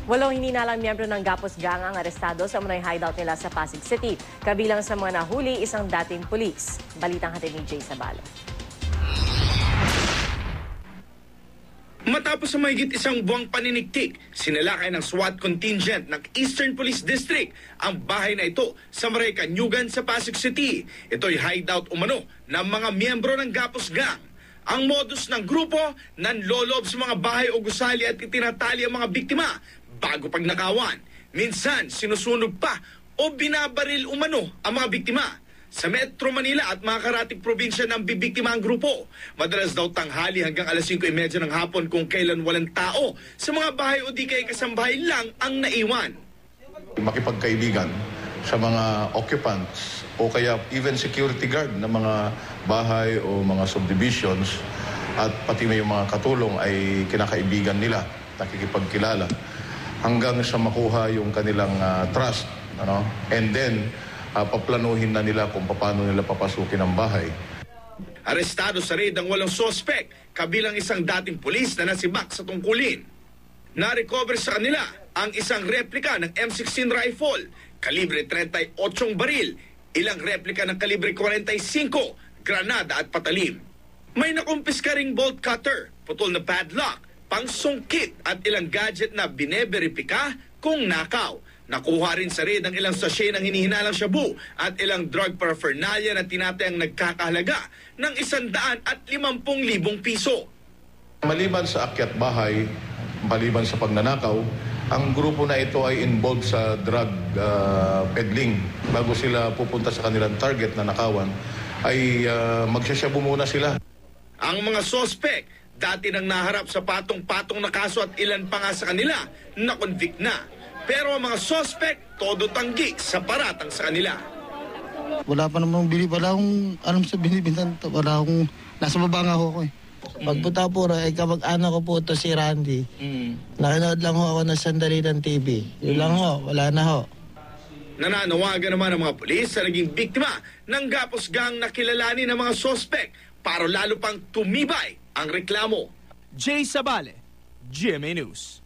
Walong hininalang miyembro ng Gapos Gang ang arestado sa umano'y hideout nila sa Pasig City. Kabilang sa mga nahuli, isang dating pulis. Balitang hatid ni Jay Sabalo. Matapos sa mahigit isang buwang paniniktik, sinalakay ng SWAT contingent ng Eastern Police District ang bahay na ito sa Maray Kanyugan sa Pasig City. Ito'y hideout umano ng mga miyembro ng Gapos Gang. Ang modus ng grupo, nanlolob sa mga bahay o gusali at itinatali ang mga biktima bago pagnakawan. Minsan, sinusunog pa o binabaril umano ang mga biktima. Sa Metro Manila at mga karating probinsya ng bibiktima ang grupo. Madalas daw tanghali hanggang alas 5:30 ng hapon kung kailan walang tao sa mga bahay o di kay kasambahay lang ang naiwan. Makipagkaibigan sa mga occupants o kaya even security guard ng mga bahay o mga subdivisions at pati may mga katulong ay kinakaibigan nila, nakikipagkilala hanggang sa makuha yung kanilang trust, and then paplanuhin na nila kung paano nila papasukin ang bahay. Arestado sa raid ang 8 sospek, kabilang isang dating pulis na nasibak sa tungkulin. Na-recover sa kanila ang isang replika ng M16 rifle, kalibre 38 baril, ilang replika ng kalibre 45, granada at patalim. May nakumpiska ring bolt cutter, putol na padlock, pangsungkit at ilang gadget na bineberipika kung nakaw. Nakuha rin sa raid ang ilang sachet ng hinihinalang shabu at ilang drug paraphernalia na tinatayang nagkakahalaga ng 150,000 piso. Maliban sa akyat bahay, maliban sa pagnanakaw, ang grupo na ito ay involved sa drug peddling. Bago sila pupunta sa kanilang target na nakawan, ay magsasyabu muna sila. Ang mga sospek, dati nang naharap sa patong-patong na kaso at ilan pa nga sa kanila na convict na. Pero ang mga sospek, todo tanggi sa paratang sa kanila. Wala pa namang bilib, wala akong alam sa binibintan. Wala akong, nasa baba nga ako eh. Pagpunta po ay kamag-anak ko po ito si Randy. Nakinood lang ho ako ng Sandali ng TV. Yun lang ho, wala na ho. Nananawagan naman ang mga pulis sa naging biktima ng Gapos Gang na kilalanin ng mga sospek para lalo pang tumibay ang reklamo. Jay Sabale, GMA News.